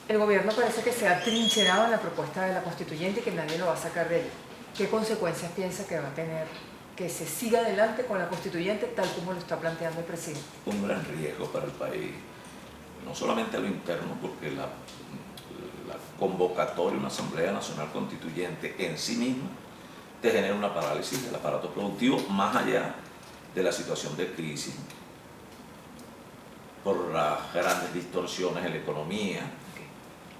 El gobierno parece que se ha trincherado en la propuesta de la constituyente y que nadie lo va a sacar de ella. ¿Qué consecuencias piensa que va a tener que se siga adelante con la constituyente tal como lo está planteando el presidente? Un gran riesgo para el país, no solamente a lo interno, porque la convocatoria de una Asamblea Nacional Constituyente en sí misma te genera una parálisis del aparato productivo más allá de la situación de crisis por las grandes distorsiones en la economía,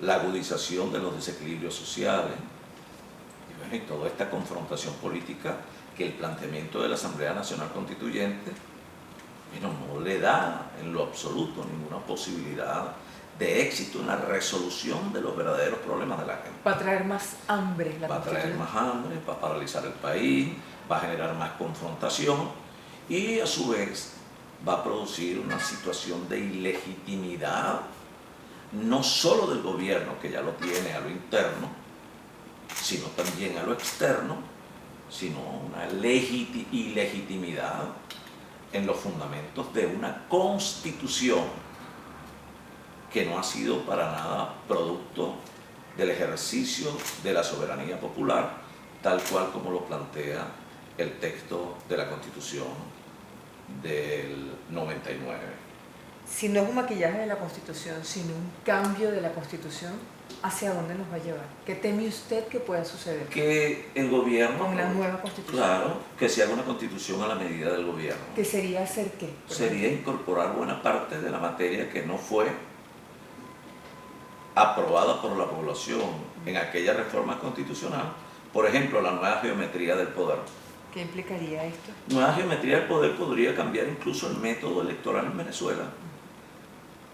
la agudización de los desequilibrios sociales y, bueno, y toda esta confrontación política que el planteamiento de la Asamblea Nacional Constituyente, bueno, no le da en lo absoluto ninguna posibilidad de éxito en la resolución de los verdaderos problemas de la gente. Va a traer más hambre la Va a traer constituyente. más hambre, va a paralizar el país, va a generar más confrontación y a su vez va a producir una situación de ilegitimidad, no solo del gobierno, que ya lo tiene a lo interno, sino también a lo externo, sino una ilegitimidad en los fundamentos de una constitución que no ha sido para nada producto del ejercicio de la soberanía popular, tal cual como lo plantea el texto de la Constitución del 99. Si no es un maquillaje de la Constitución, sino un cambio de la Constitución, ¿hacia dónde nos va a llevar? ¿Qué teme usted que pueda suceder? Que el gobierno... Con una nueva Constitución. Claro, que se haga una Constitución a la medida del gobierno. ¿Qué sería hacer qué? Sería incorporar buena parte de la materia que no fue aprobada por la población en aquella reforma constitucional. Por ejemplo, la nueva geometría del poder. ¿Qué implicaría esto? Nueva geometría del poder podría cambiar incluso el método electoral en Venezuela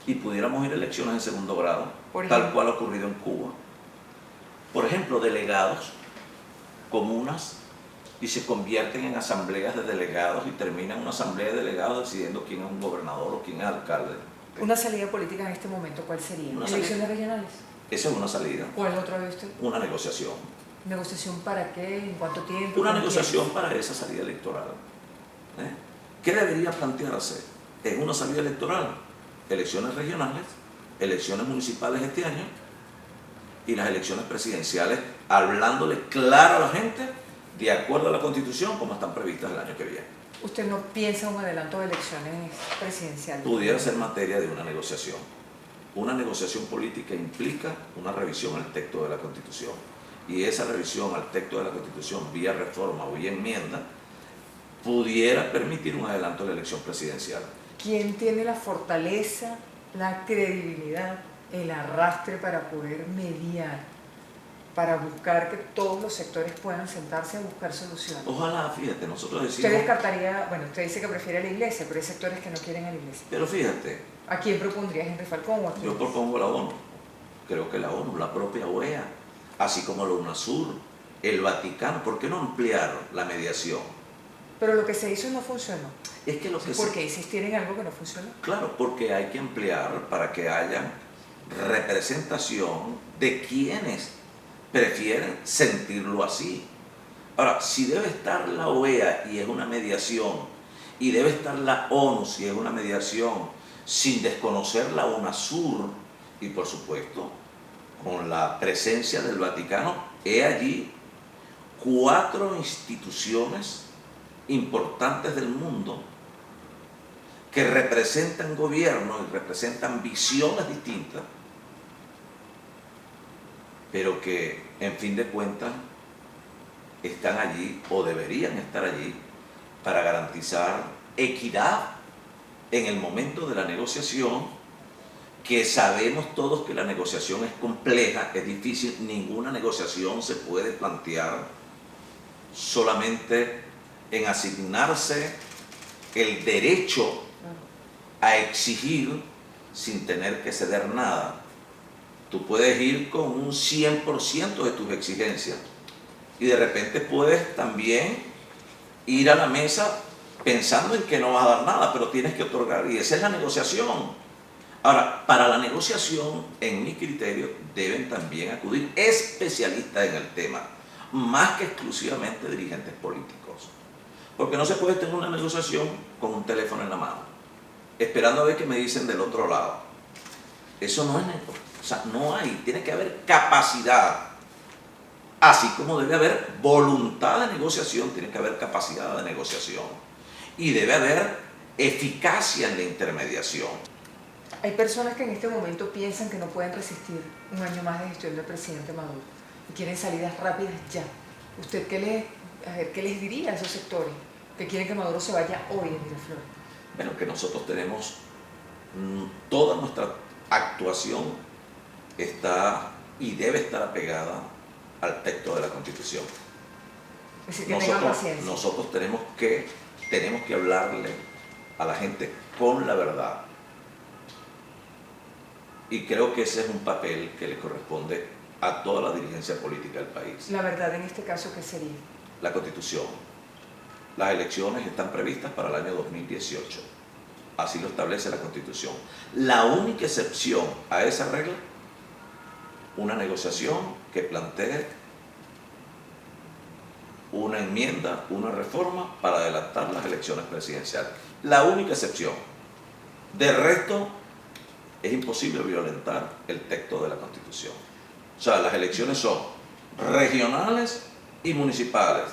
y pudiéramos ir a elecciones en segundo grado, tal cual ha ocurrido en Cuba. Por ejemplo, delegados, comunas, y se convierten en asambleas de delegados y terminan una asamblea de delegados decidiendo quién es un gobernador o quién es alcalde. Una salida política en este momento, ¿cuál sería? ¿Elecciones regionales? Esa es una salida. ¿Cuál otra ve usted? Una negociación. ¿Negociación para qué? ¿En cuánto tiempo? Una negociación para esa salida electoral. ¿Qué debería plantearse en una salida electoral? Elecciones regionales, elecciones municipales este año y las elecciones presidenciales, hablándole claro a la gente, de acuerdo a la Constitución, como están previstas el año que viene. ¿Usted no piensa un adelanto de elecciones presidenciales? Pudiera ser materia de una negociación. Una negociación política implica una revisión al texto de la Constitución. Y esa revisión al texto de la Constitución, vía reforma o vía enmienda, pudiera permitir un adelanto de la elección presidencial. ¿Quién tiene la fortaleza, la credibilidad, el arrastre para poder mediar, para buscar que todos los sectores puedan sentarse a buscar soluciones? Ojalá, fíjate, nosotros decimos... Usted descartaría, bueno, usted dice que prefiere a la iglesia, pero hay sectores que no quieren a la iglesia. Pero fíjate... ¿A quién propondría Henry Falcón o a quién? Yo propongo la ONU. Creo que la ONU, la propia OEA, así como la UNASUR, el Vaticano. ¿Por qué no ampliar la mediación? Pero lo que se hizo no funcionó. Es que lo que ¿Por qué insistir en algo que no funcionó? Claro, porque hay que ampliar para que haya representación de quienes prefieren sentirlo así. Ahora, si debe estar la OEA y es una mediación, y debe estar la ONU si es una mediación, sin desconocer la UNASUR, y por supuesto, con la presencia del Vaticano, he allí 4 instituciones importantes del mundo que representan gobiernos y representan visiones distintas, pero que, en fin de cuentas, están allí o deberían estar allí para garantizar equidad en el momento de la negociación, que sabemos todos que la negociación es compleja, es difícil. Ninguna negociación se puede plantear solamente en asignarse el derecho a exigir sin tener que ceder nada. Tú puedes ir con un 100% de tus exigencias y de repente puedes también ir a la mesa pensando en que no vas a dar nada, pero tienes que otorgar, y esa es la negociación. Ahora, para la negociación, en mi criterio, deben también acudir especialistas en el tema, más que exclusivamente dirigentes políticos. Porque no se puede tener una negociación con un teléfono en la mano, esperando a ver qué me dicen del otro lado. Eso no es, o sea, no hay, tiene que haber capacidad. Así como debe haber voluntad de negociación, tiene que haber capacidad de negociación. Y debe haber eficacia en la intermediación. Hay personas que en este momento piensan que no pueden resistir un año más de gestión del presidente Maduro y quieren salidas rápidas ya. ¿Usted qué les diría a esos sectores que quieren que Maduro se vaya hoy en Miraflores? Bueno, que nosotros tenemos toda nuestra actuación está y debe estar apegada al texto de la Constitución. Es decir, que tengan paciencia. Nosotros tenemos que hablarle a la gente con la verdad. Y creo que ese es un papel que le corresponde a toda la dirigencia política del país. ¿La verdad en este caso qué sería? La Constitución. Las elecciones están previstas para el año 2018. Así lo establece la Constitución. La única excepción a esa regla, una negociación que plantee una enmienda, una reforma para adelantar las elecciones presidenciales. La única excepción. De resto, es imposible violentar el texto de la Constitución. O sea, las elecciones son regionales y municipales.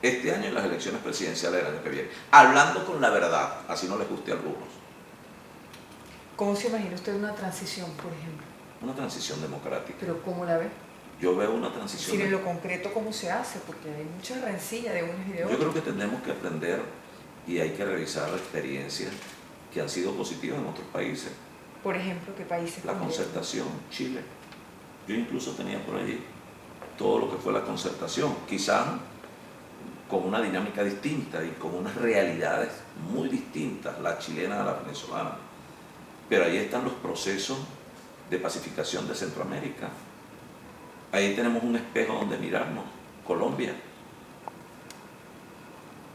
Este año y las elecciones presidenciales del año que viene. Hablando con la verdad, así no les guste a algunos. ¿Cómo se imagina usted una transición, por ejemplo? Una transición democrática. ¿Pero cómo la ve? Yo veo una transición... en lo concreto, ¿cómo se hace? Porque hay mucha rencilla de unos y de otros. Yo creo que tenemos que aprender y hay que revisar experiencias que han sido positivas en otros países. Por ejemplo, ¿qué países? La concertación, Chile. Yo incluso tenía por allí todo lo que fue la concertación, quizás con una dinámica distinta y con unas realidades muy distintas, la chilena a la venezolana. Pero ahí están los procesos de pacificación de Centroamérica. Ahí tenemos un espejo donde mirarnos, Colombia.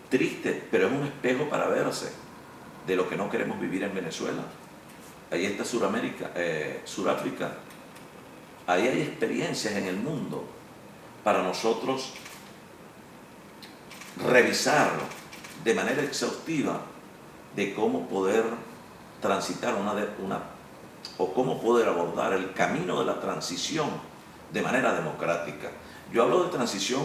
Triste, pero es un espejo para verse de lo que no queremos vivir en Venezuela. Ahí está Sudáfrica. Ahí hay experiencias en el mundo para nosotros revisar de manera exhaustiva de cómo poder transitar o cómo poder abordar el camino de la transición de manera democrática. Yo hablo de transición,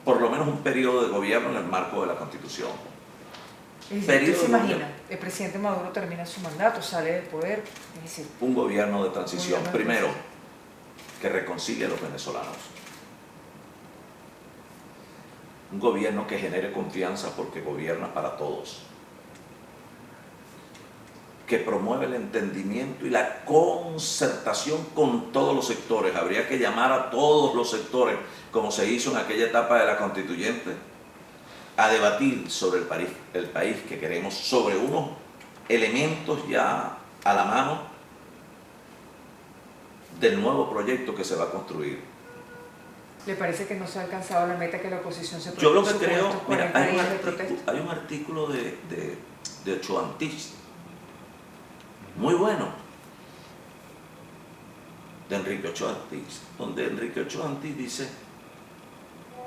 por lo menos un periodo de gobierno en el marco de la Constitución. ¿Usted se imagina? El presidente Maduro termina su mandato, sale del poder, es decir, un gobierno de transición, primero, que reconcilie a los venezolanos. Un gobierno que genere confianza porque gobierna para todos. Que promueve el entendimiento y la concertación con todos los sectores. Habría que llamar a todos los sectores, como se hizo en aquella etapa de la Constituyente, a debatir sobre el país que queremos, sobre unos elementos ya a la mano del nuevo proyecto que se va a construir. ¿Le parece que no se ha alcanzado la meta que la oposición se propuso? Yo lo que creo, mira, hay un artículo de Ochoa Antich, muy bueno, de Enrique Ochoa Antich, donde Enrique Ochoa Antich dice: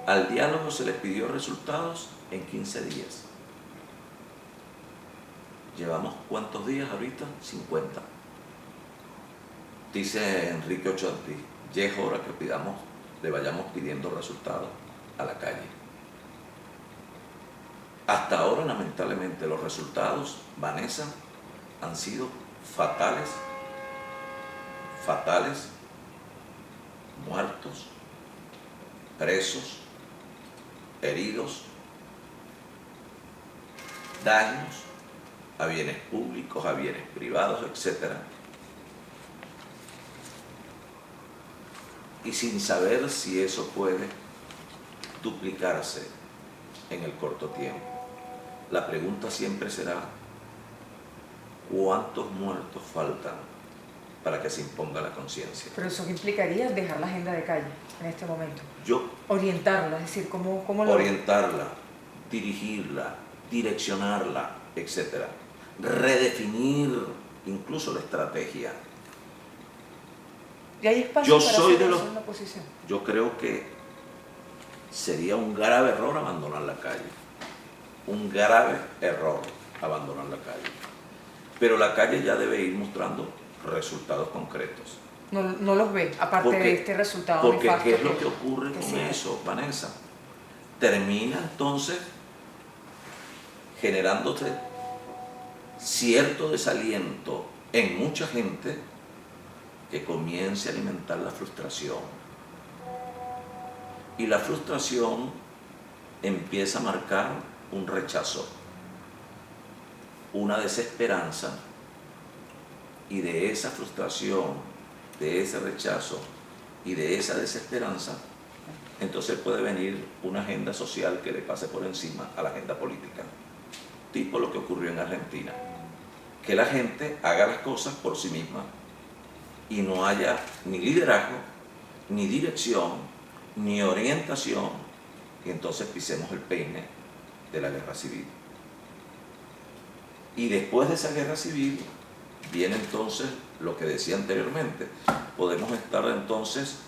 al diálogo se les pidió resultados en 15 días. ¿Llevamos cuántos días ahorita? 50. Dice Enrique Ochoa Antich, ya es hora que le vayamos pidiendo resultados a la calle. Hasta ahora, lamentablemente, los resultados, Vanessa, han sido fatales, muertos, presos, heridos, daños a bienes públicos, a bienes privados, etc. Y sin saber si eso puede duplicarse en el corto tiempo. La pregunta siempre será: ¿cuántos muertos faltan para que se imponga la conciencia? Pero eso implicaría dejar la agenda de calle en este momento. Yo orientarla, es decir, ¿cómo orientarla, dirigirla, direccionarla, etc. Redefinir incluso la estrategia. ¿Y hay espacio para hacer de eso en la oposición? Yo creo que sería un grave error abandonar la calle. Un grave error abandonar la calle. Pero la calle ya debe ir mostrando resultados concretos. No los ve, aparte de este resultado Porque nefasto. ¿qué es lo que ocurre con sí. eso, Vanessa? Termina entonces generándose cierto desaliento en mucha gente que comience a alimentar la frustración. Y la frustración empieza a marcar un rechazo, una desesperanza, y de esa frustración, de ese rechazo y de esa desesperanza, entonces puede venir una agenda social que le pase por encima a la agenda política, tipo lo que ocurrió en Argentina, que la gente haga las cosas por sí misma y no haya ni liderazgo, ni dirección, ni orientación, y entonces pisemos el peine de la guerra civil. Y después de esa guerra civil viene entonces lo que decía anteriormente, podemos estar entonces,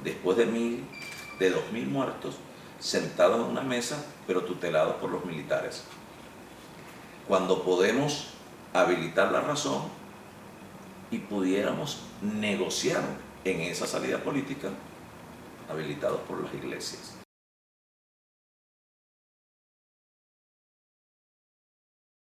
después de 2.000 muertos, sentados en una mesa, pero tutelados por los militares. Cuando podemos habilitar la razón y pudiéramos negociar en esa salida política, habilitados por las iglesias.